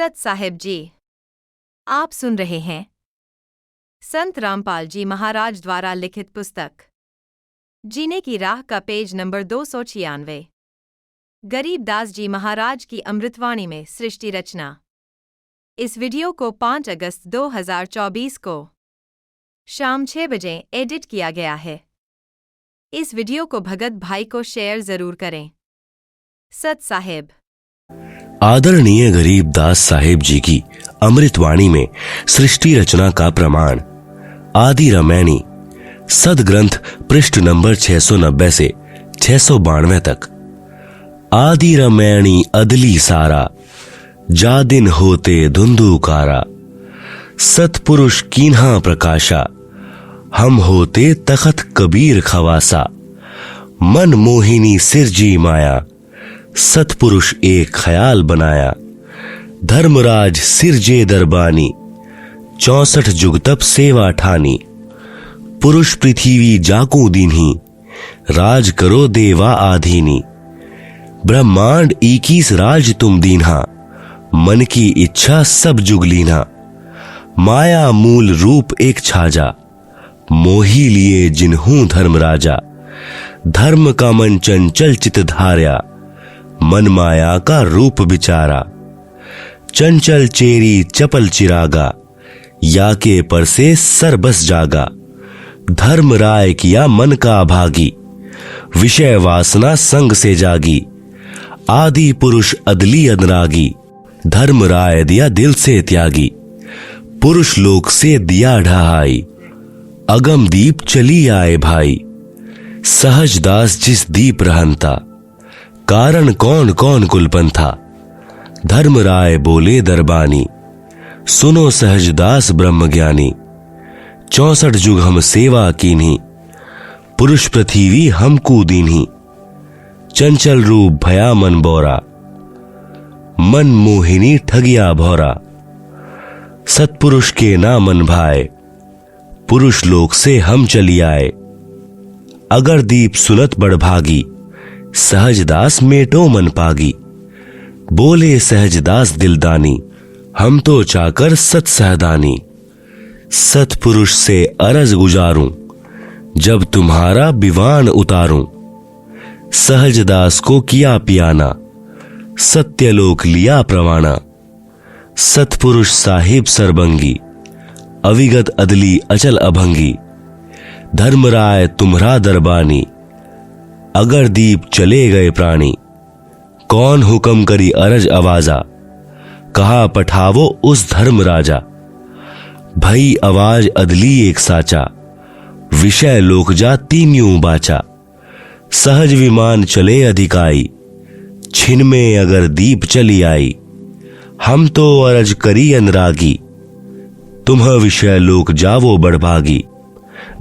सत साहिब जी, आप सुन रहे हैं संत रामपाल जी महाराज द्वारा लिखित पुस्तक जीने की राह का पेज नंबर 296। गरीबदास जी महाराज की अमृतवाणी में सृष्टि रचना। इस वीडियो को 5 अगस्त 2024 को शाम 6 बजे एडिट किया गया है। इस वीडियो को भगत भाई को शेयर जरूर करें। सत साहिब। आदरणीय गरीबदास साहिब जी की अमृतवाणी में सृष्टि रचना का प्रमाण। आदि रामायणी सदग्रंथ पृष्ठ नंबर 690 से 692 तक। आदि रामायणी अदली सारा, जा दिन होते धुंधुकारा, सतपुरुष कीन्हा प्रकाशा, हम होते तखत कबीर खवासा, मन मोहिनी सिरजी माया, सतपुरुष एक ख्याल बनाया, धर्मराज सिरजे दरबानी, 64 जुग तप सेवा ठानी, पुरुष पृथ्वी जाको दीन्ही, राज करो देवा आधीनी, ब्रह्मांड 21 राज तुम दीन्हा, मन की इच्छा सब जुग लीना, माया मूल रूप एक छाजा, मोही लिए जिन्हूं धर्म राजा, धर्म का मन चंचल चित धार्या, मन माया का रूप बिचारा, चंचल चेरी चपल चिरागा, या के पर से सर बस जागा, धर्म राय किया मन का भागी, विषय वासना संग से जागी, आदि पुरुष अदली अनरागी, धर्म राय दिया दिल से त्यागी, पुरुष लोक से दिया ढहाई, अगम दीप चली आए भाई, सहजदास जिस दीप रहनता, कारण कौन कौन कुलपंथा, धर्म राय बोले दरबानी, सुनो सहजदास ब्रह्मज्ञानी, 64 जुग हम सेवा कीन्ही, पुरुष पृथ्वी हमको दीन्ही, चंचल रूप भया मन बोरा, मन मोहिनी ठगिया भौरा, सतपुरुष के ना मन भाए, पुरुष लोक से हम चली आए, अगर दीप सुनत बड़भागी, सहजदास मेटो मन पागी, बोले सहजदास दिलदानी, हम तो चाकर सत सहदानी, सतपुरुष से अरज गुजारूं, जब तुम्हारा बिवान उतारूं, सहजदास को किया पियाना, सत्यलोक लिया प्रवाना, सतपुरुष साहिब सरबंगी, अविगत अदली अचल अभंगी, धर्मराय तुम्हरा दरबानी, अगर दीप चले गए प्राणी, कौन हुक्म करी अरज आवाजा, कहा पठावो उस धर्म राजा, भई आवाज अदली एक साचा, विषय लोक जा तीन्यों बाचा, सहज विमान चले अधिकाई, छिन में अगर दीप चली आई, हम तो अरज करी अनुरागी, तुम्ह विषय लोक जावो बड़भागी,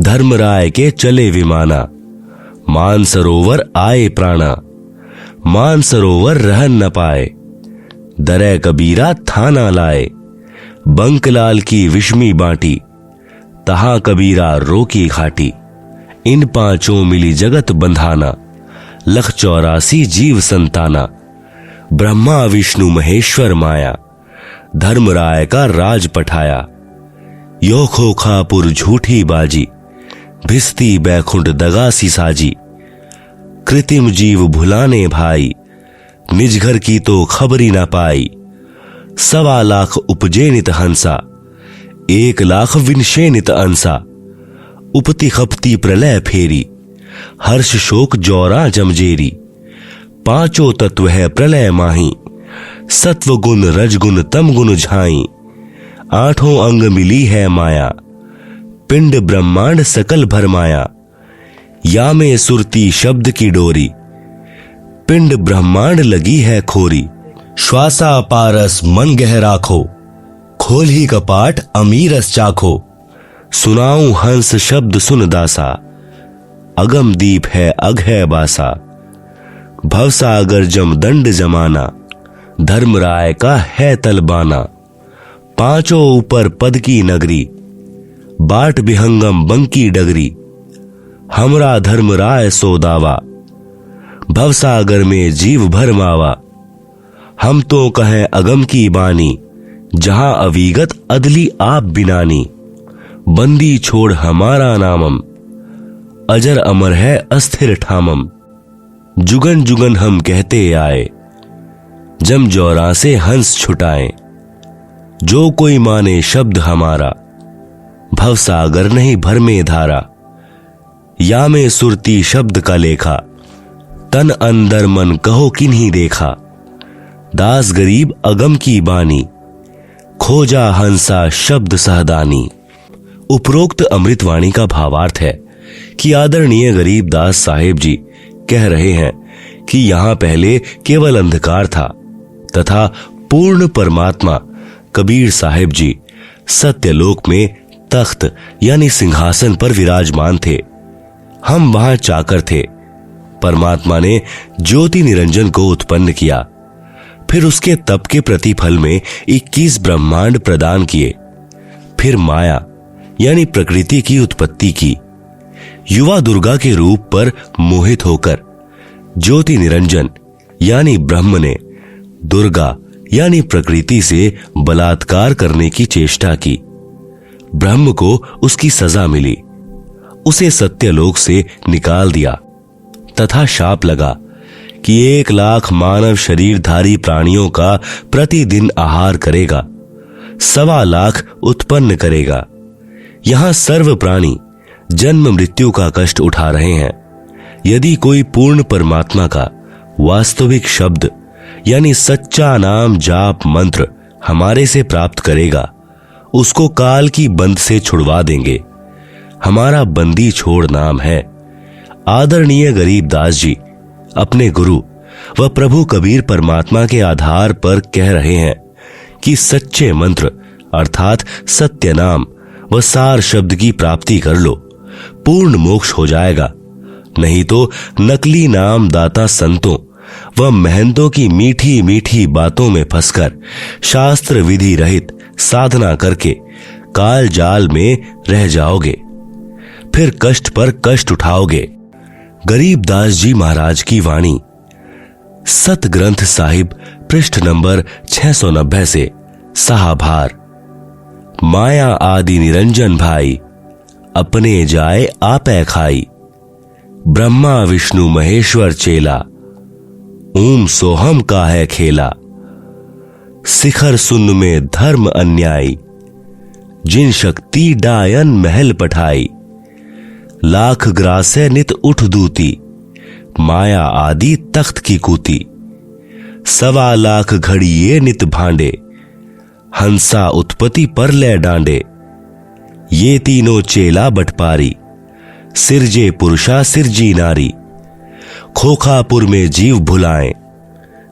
धर्मराय के चले विमाना, मान सरोवर आए प्राणा, मान सरोवर रहन न पाए, दरे कबीरा थाना लाए, बंकलाल की विषमी बाटी, तहा कबीरा रोकी घाटी, इन पांचों मिली जगत बंधाना, लख 84 जीव संताना, ब्रह्मा विष्णु महेश्वर माया, धर्मराय का राज पठाया, यो खोखापुर झूठी बाजी, भिस्ती बैकुंठ दगासी साजी, कृत्रिम जीव भुलाने भाई, निज घर की तो खबरी ना पाई, 1.25 लाख उपजे नित हंसा, 1 लाख विनशे नित अंसा, उपति खपती प्रलय फेरी, हर्ष शोक जौरा जमजेरी, पांचों तत्व है प्रलय माही, सत्व गुण रजगुण तम गुण झाई, 8 अंग मिली है माया, पिंड ब्रह्मांड सकल भरमाया, या में सुरती शब्द की डोरी, पिंड ब्रह्मांड लगी है खोरी, श्वासा पारस मन गह राखो, खोल ही कपाट अमीरस चाखो, सुनाऊं हंस शब्द सुन दासा, अगम दीप है अघ है बासा, भवसागर जमदंड जमाना, धर्मराय का है तलबाना, पांचों ऊपर पद की नगरी, बाट विहंगम बंकी डगरी, हमरा धर्मराय सोदावा, भवसागर में जीव भर मावा, हम तो कहें अगम की बानी, जहां अविगत अदली आप बिनानी, बंदी छोड़ हमारा नामम, अजर अमर है अस्थिर ठामम। जुगन जुगन हम कहते आए, जम जौरा से हंस छुटाए। जो कोई माने शब्द हमारा, भवसागर नहीं भर में धारा। या में सुरती शब्द का लेखा, तन अंदर मन कहो किन्हीं देखा। दास गरीब अगम की बानी, खोजा हंसा शब्द सहदानी। उपरोक्त अमृतवाणी का भावार्थ है कि आदरणीय गरीबदास साहेब जी कह रहे हैं कि यहां पहले केवल अंधकार था तथा पूर्ण परमात्मा कबीर साहेब जी सत्यलोक में तख्त यानी सिंहासन पर विराजमान थे। हम वहां चाकर थे। परमात्मा ने ज्योति निरंजन को उत्पन्न किया, फिर उसके तप के प्रतिफल में 21 ब्रह्मांड प्रदान किए, फिर माया यानी प्रकृति की उत्पत्ति की। युवा दुर्गा के रूप पर मोहित होकर ज्योति निरंजन यानी ब्रह्म ने दुर्गा यानी प्रकृति से बलात्कार करने की चेष्टा की। ब्रह्म को उसकी सजा मिली, उसे सत्यलोक से निकाल दिया तथा शाप लगा कि 1 लाख मानव शरीरधारी प्राणियों का प्रतिदिन आहार करेगा, 1.25 लाख उत्पन्न करेगा। यहां सर्व प्राणी जन्म मृत्यु का कष्ट उठा रहे हैं। यदि कोई पूर्ण परमात्मा का वास्तविक शब्द यानी सच्चा नाम जाप मंत्र हमारे से प्राप्त करेगा, उसको काल की बंद से छुड़वा देंगे। हमारा बंदी छोड़ नाम है। आदरणीय गरीबदास जी अपने गुरु व प्रभु कबीर परमात्मा के आधार पर कह रहे हैं कि सच्चे मंत्र अर्थात सत्य नाम व सार शब्द की प्राप्ति कर लो, पूर्ण मोक्ष हो जाएगा। नहीं तो नकली नाम दाता संतों व महंतों की मीठी मीठी बातों में फंसकर शास्त्र विधि रहित साधना करके काल जाल में रह जाओगे, फिर कष्ट पर कष्ट उठाओगे। गरीबदास जी महाराज की वाणी सत ग्रंथ साहिब पृष्ठ नंबर 690 से सहाभार। माया आदि निरंजन भाई, अपने जाए आपे खाई। ब्रह्मा विष्णु महेश्वर चेला, ओम सोहम का है खेला। शिखर सुन में धर्म अन्यायी, जिन शक्ति डायन महल पठाई। लाख ग्रासे नित उठ दूती, माया आदि तख्त की कूती। 1.25 लाख घड़िए नित भांडे, हंसा उत्पत्ति पर ले डांडे। ये तीनों चेला बटपारी, सिरजे पुरुषा सिरजी नारी। खोखापुर में जीव भुलाएं,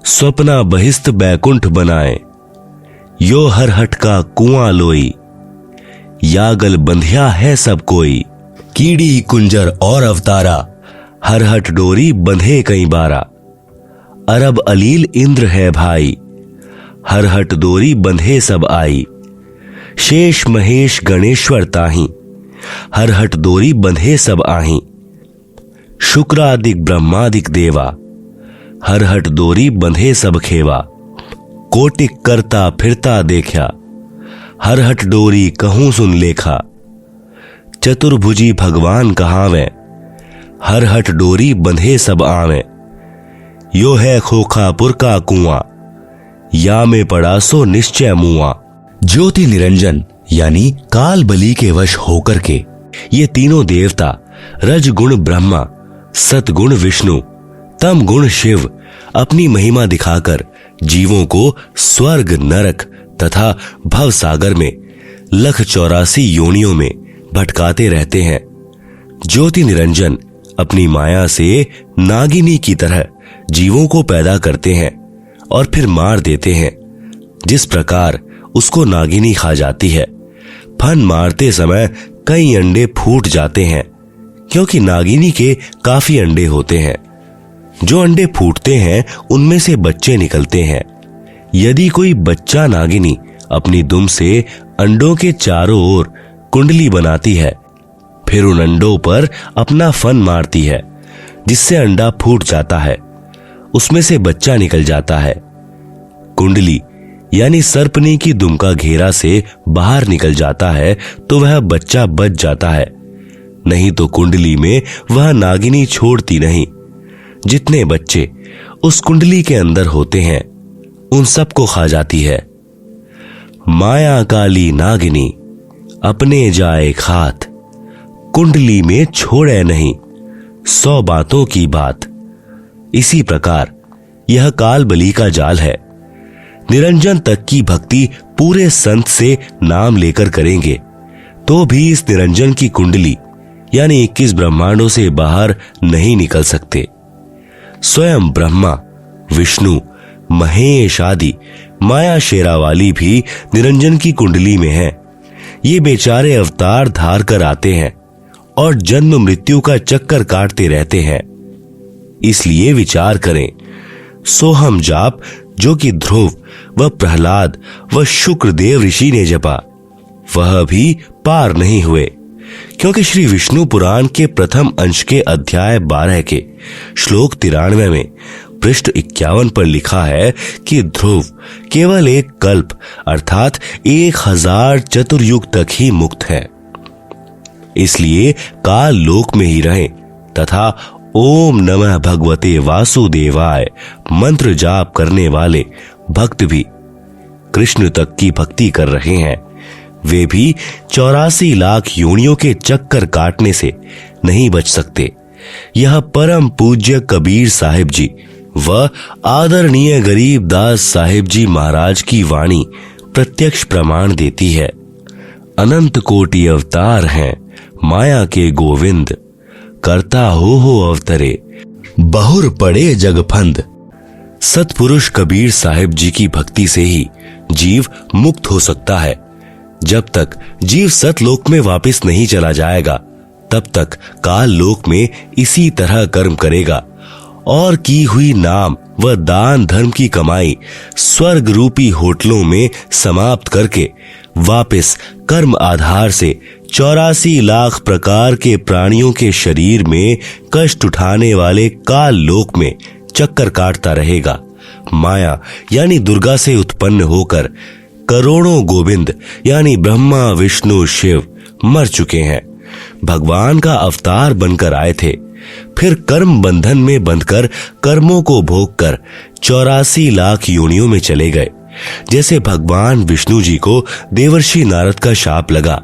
स्वप्ना बहिस्त बैकुंठ बनाएं। यो हरहट का कुआं लोई, यागल बंधिया है सब कोई। कीड़ी कुंजर और अवतारा, हरहट डोरी बंधे कई बारा। अरब अलील इंद्र है भाई, हरहट डोरी बंधे सब आई। शेष महेश गणेश्वर ताही, हरहट डोरी बंधे सब आही। शुक्रादिक ब्रह्मादिक देवा, हरहट डोरी बंधे सब खेवा। कोटिक करता फिरता देखा, हरहट डोरी कहूं सुन लेखा। चतुर्भुजी भगवान कहावे, हरहट डोरी बंधे सब आवे। यो है खोखापुर का कुआं, या में पड़ा सो निश्चय मुआ। ज्योति निरंजन यानी काल बली के वश होकर के ये तीनों देवता रजगुण ब्रह्मा, सतगुण विष्णु, तम गुण शिव अपनी महिमा दिखाकर जीवों को स्वर्ग नरक तथा भव सागर में 184 योनियों में भटकाते रहते हैं। ज्योति निरंजन अपनी माया से नागिनी की तरह जीवों को पैदा करते हैं और फिर मार देते हैं। जिस प्रकार उसको नागिनी खा जाती है, फन मारते समय कई अंडे फूट जाते हैं, क्योंकि नागिनी के काफी अंडे होते हैं। जो अंडे फूटते हैं उनमें से बच्चे निकलते हैं। यदि कोई बच्चा नागिनी अपनी दुम से अंडों के चारों ओर कुंडली बनाती है, फिर उन अंडों पर अपना फन मारती है, जिससे अंडा फूट जाता है, उसमें से बच्चा निकल जाता है। कुंडली यानी सर्पनी की दुम का घेरा से बाहर निकल जाता है तो वह बच्चा बच जाता है, नहीं तो कुंडली में वह नागिनी छोड़ती नहीं। जितने बच्चे उस कुंडली के अंदर होते हैं उन सबको खा जाती है। माया काली नागिनी अपने जाए खात, कुंडली में छोड़े नहीं 100 बातों की बात। इसी प्रकार यह काल बली का जाल है। निरंजन तक की भक्ति पूरे संत से नाम लेकर करेंगे तो भी इस निरंजन की कुंडली यानी 21 ब्रह्मांडों से बाहर नहीं निकल सकते। स्वयं ब्रह्मा, विष्णु, महेश आदि माया शेरावाली भी निरंजन की कुंडली में है। ये बेचारे अवतार धार कर आते हैं और जन्म मृत्यु का चक्कर काटते रहते हैं। इसलिए विचार करें, सोहम जाप जो कि ध्रुव व प्रहलाद व शुक्रदेव ऋषि ने जपा, वह भी पार नहीं हुए, क्योंकि श्री विष्णु पुराण के प्रथम अंश के अध्याय 12 के श्लोक 93 में पृष्ठ 51 पर लिखा है कि ध्रुव केवल एक कल्प अर्थात 1000 चतुर्युग तक ही मुक्त है। इसलिए काल लोक में ही रहें तथा ओम नमः भगवते वासुदेवाय मंत्र जाप करने वाले भक्त भी कृष्ण तक की भक्ति कर रहे हैं। वे भी 84 लाख योनियों के चक्कर काटने से नहीं बच सकते। यह परम पूज्य कबीर साहिब जी व आदरणीय गरीबदास साहिब जी महाराज की वाणी प्रत्यक्ष प्रमाण देती है। अनंत कोटि अवतार हैं माया के गोविंद, करता हो अवतरे बहुर पड़े जगफंद। सतपुरुष कबीर साहिब जी की भक्ति से ही जीव मुक्त हो सकता है। जब तक जीव सतलोक में वापस नहीं चला जाएगा तब तक काल लोक में इसी तरह कर्म करेगा और की हुई नाम व दान धर्म की कमाई स्वर्ग रूपी होटलों में समाप्त करके वापस कर्म आधार से 84 लाख प्रकार के प्राणियों के शरीर में कष्ट उठाने वाले काल लोक में चक्कर काटता रहेगा। माया यानी दुर्गा से उत्पन्न होकर करोड़ों गोविंद यानी ब्रह्मा विष्णु शिव मर चुके हैं। भगवान का अवतार बनकर आए थे, फिर कर्म बंधन में बंधकर कर्मों को भोगकर 84 लाख योनियों में चले गए। जैसे भगवान विष्णु जी को देवर्षि नारद का शाप लगा,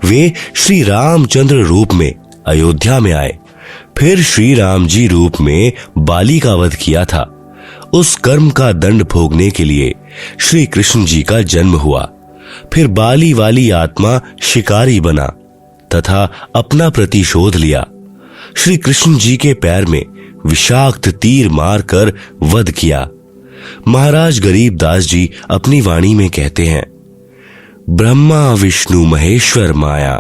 वे श्री रामचंद्र रूप में अयोध्या में आए, फिर श्री राम जी रूप में बाली का वध किया था। उस कर्म का दंड भोगने के लिए श्री कृष्ण जी का जन्म हुआ। फिर बाली वाली आत्मा शिकारी बना तथा अपना प्रतिशोध लिया। श्री कृष्ण जी के पैर में विषाक्त तीर मारकर वध किया। महाराज गरीबदास जी अपनी वाणी में कहते हैं, ब्रह्मा विष्णु महेश्वर माया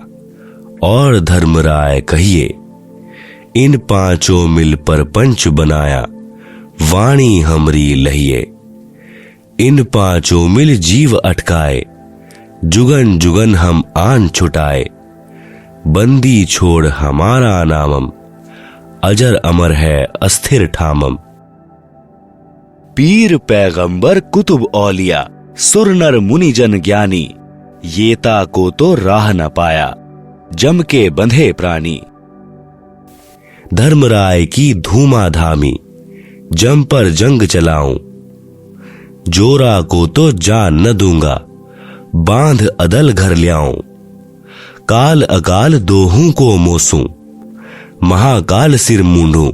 और धर्मराय कहिए, इन पांचों मिल पर पंच बनाया, वाणी हमरी लहिए। इन पांचों मिल जीव अटकाए, जुगन जुगन हम आन छुटाए। बंदी छोड़ हमारा नामम, अजर अमर है अस्थिर ठामम। पीर पैगंबर कुतुब औलिया, सुर नर मुनि जन ज्ञानी, येता को तो राह न पाया, जम के बंधे प्राणी। धर्मराय की धूमाधामी, जम पर जंग चलाऊं, जोरा को तो जान न दूंगा, बांध अदल घर ल्याऊं। काल अकाल दोहूं को मोसूं, महाकाल सिर मूंढूं।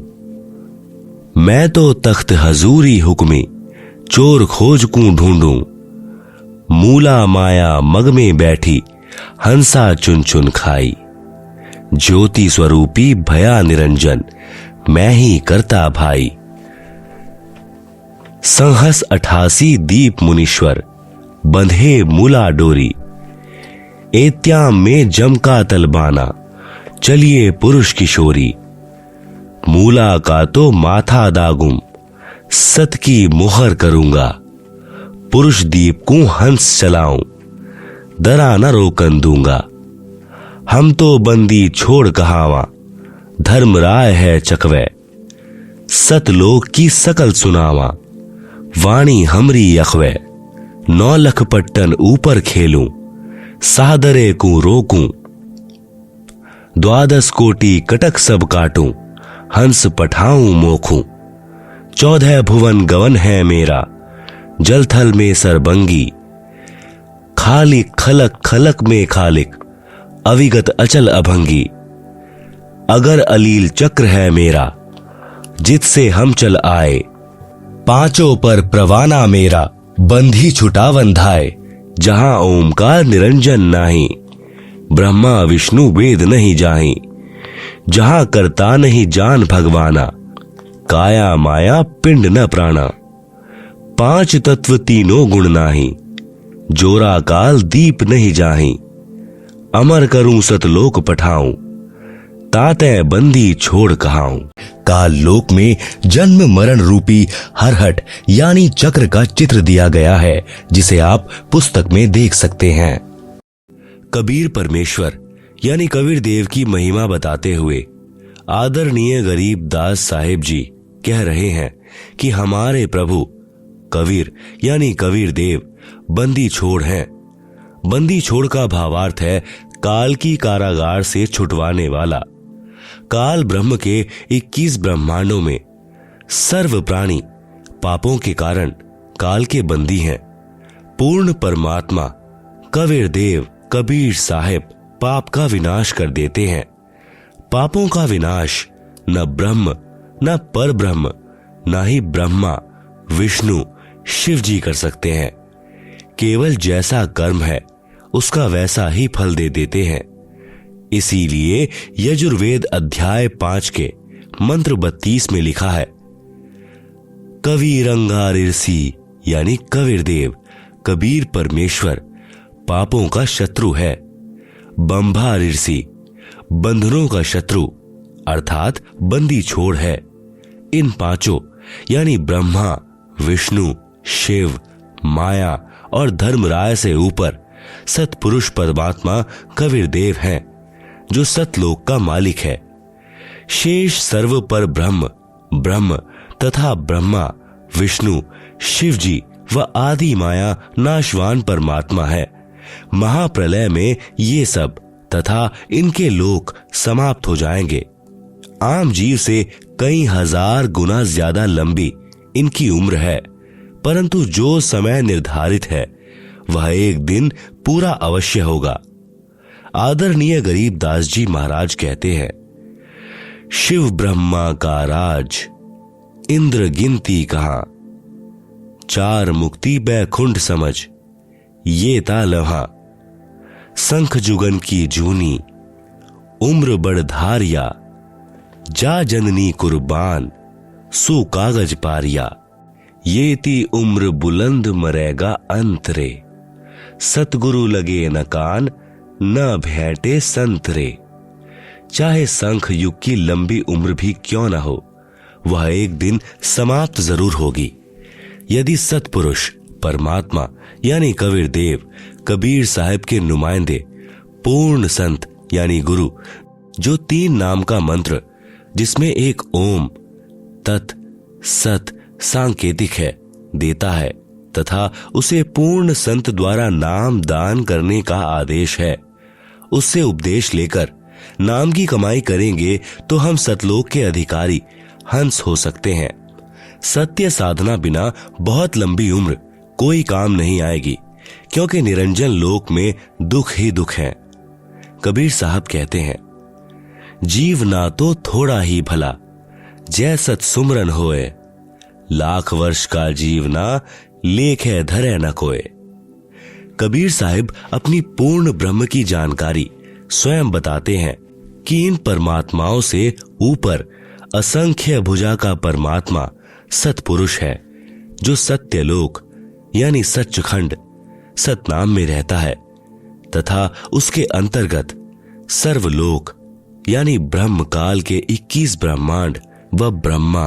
मैं तो तख्त हजूरी हुक्मी, चोर खोज कूं ढूंढूं। मूला माया मग में बैठी, हंसा चुन चुन खाई। ज्योति स्वरूपी भया निरंजन, मैं ही करता भाई। संहस 88 दीप मुनीश्वर, बंधे मूला डोरी। एत्याम में जम का तलबाना, चलिए पुरुष किशोरी। मूला का तो माथा दागुम, सत की मोहर करूंगा। पुरुष दीप को हंस चलाऊं, दरा न रोकन दूंगा। हम तो बंदी छोड़ कहावा, धर्मराय है चकवे। सतलोक की सकल सुनावा, वाणी हमरी अखवे। 9 लख पट्टन ऊपर खेलूं, सादरे को रोकूं, 12 कोटि कटक सब काटूं, हंस पठाऊं मोखूं, 14 भुवन गवन है मेरा, जल थल में सरबंगी, खालिक खलक खलक में खालिक, अविगत अचल अभंगी, अगर अलील चक्र है मेरा, जित से हम चल आए, पांचों पर प्रवाना मेरा, बंधी छुटा बंधाए, जहां ओमकार निरंजन नाही, ब्रह्मा विष्णु वेद नहीं जाही, जहां करता नहीं जान भगवाना, काया माया पिंड न प्राणा, 5 तत्व तीनों गुण नाही, जोरा काल दीप नहीं जाही, अमर करूं सतलोक पठाऊं, ताते बंदी छोड़ कहाऊं। काल लोक में जन्म मरण रूपी हरहट यानी चक्र का चित्र दिया गया है, जिसे आप पुस्तक में देख सकते हैं। कबीर परमेश्वर यानी कबीर देव की महिमा बताते हुए आदरणीय गरीब दास साहेब जी कह रहे हैं कि हमारे प्रभु कबीर यानी कबीर देव बंदी छोड़ हैं। बंदी छोड़ का भावार्थ है काल की कारागार से छुटवाने वाला। काल ब्रह्म के 21 ब्रह्मांडों में सर्व प्राणी पापों के कारण काल के बंदी हैं। पूर्ण परमात्मा कबीर देव कबीर साहिब पाप का विनाश कर देते हैं। पापों का विनाश न ब्रह्म न पर ब्रह्म न ही ब्रह्मा विष्णु शिव जी कर सकते हैं। केवल जैसा कर्म है उसका वैसा ही फल दे देते हैं। इसीलिए यजुर्वेद अध्याय 5 के मंत्र 32 में लिखा है, कबीरंगा ऋषि यानी कबीर देव कबीर परमेश्वर पापों का शत्रु है। बंभा ऋषि बंधनों का शत्रु अर्थात बंदी छोड़ है। इन पांचों यानी ब्रह्मा विष्णु शिव माया और धर्मराय से ऊपर सतपुरुष परमात्मा कबीर देव हैं, जो सतलोक का मालिक है। शेष सर्व पर ब्रह्म ब्रह्म तथा ब्रह्मा विष्णु शिव जी व आदि माया नाशवान परमात्मा है। महाप्रलय में ये सब तथा इनके लोक समाप्त हो जाएंगे। आम जीव से कई हजार गुना ज्यादा लंबी इनकी उम्र है, परंतु जो समय निर्धारित है वह एक दिन पूरा अवश्य होगा। आदरणीय गरीब दास जी महाराज कहते हैं, शिव ब्रह्मा का राज इंद्र गिनती कहां, 4 मुक्ति बैकुंठ समझ ये ता लम्हा, शंख जुगन की जूनी उम्र बढ़ धारिया, जा जननी कुर्बान सु कागज पारिया, ये ती उम्र बुलंद मरेगा अंतरे, सतगुरु लगे न कान न भेंटे संतरे। चाहे शंख युग की लंबी उम्र भी क्यों न हो, वह एक दिन समाप्त जरूर होगी। यदि सतपुरुष परमात्मा यानी कबीर देव कबीर साहिब के नुमाइंदे पूर्ण संत यानी गुरु, जो 3 नाम का मंत्र जिसमें एक ओम तत् सत सांकेतिक है देता है तथा उसे पूर्ण संत द्वारा नाम दान करने का आदेश है, उससे उपदेश लेकर नाम की कमाई करेंगे तो हम सतलोक के अधिकारी हंस हो सकते हैं। सत्य साधना बिना बहुत लंबी उम्र कोई काम नहीं आएगी, क्योंकि निरंजन लोक में दुख ही दुख है। कबीर साहब कहते हैं, जीव ना तो थोड़ा ही भला, जय सत सुमरन होए, लाख वर्ष का जीवना लेखे धरे न कोय। कबीर साहिब अपनी पूर्ण ब्रह्म की जानकारी स्वयं बताते हैं कि इन परमात्माओं से ऊपर असंख्य भुजा का परमात्मा सतपुरुष है, जो सत्यलोक यानी सच्चखंड सतनाम में रहता है तथा उसके अंतर्गत सर्वलोक यानी ब्रह्म काल के 21 ब्रह्मांड व ब्रह्मा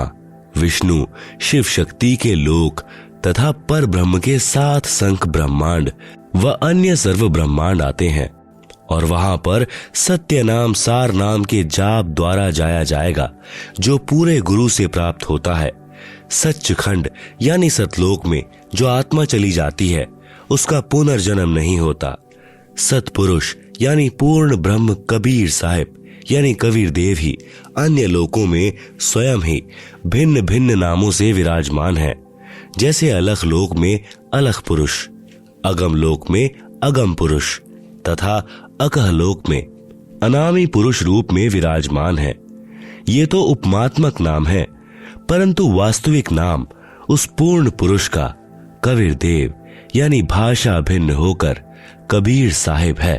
विष्णु शिव शक्ति के लोक तथा पर ब्रह्म के 7 संख ब्रह्मांड व अन्य सर्व ब्रह्मांड आते हैं, और वहां पर सत्य नाम सार नाम के जाप द्वारा जाया जाएगा, जो पूरे गुरु से प्राप्त होता है। सच्चखंड यानी सतलोक में जो आत्मा चली जाती है उसका पुनर्जन्म नहीं होता। सतपुरुष यानी पूर्ण ब्रह्म कबीर साहिब यानी कबीर देव ही अन्य लोकों में स्वयं ही भिन्न भिन्न नामों से विराजमान है। जैसे अलख लोक में अलख पुरुष, अगम लोक में अगम पुरुष तथा अकह लोक में अनामी पुरुष रूप में विराजमान है। ये तो उपमात्मक नाम है, परंतु वास्तविक नाम उस पूर्ण पुरुष का कबीर देव यानी भाषा भिन्न होकर कबीर साहिब है।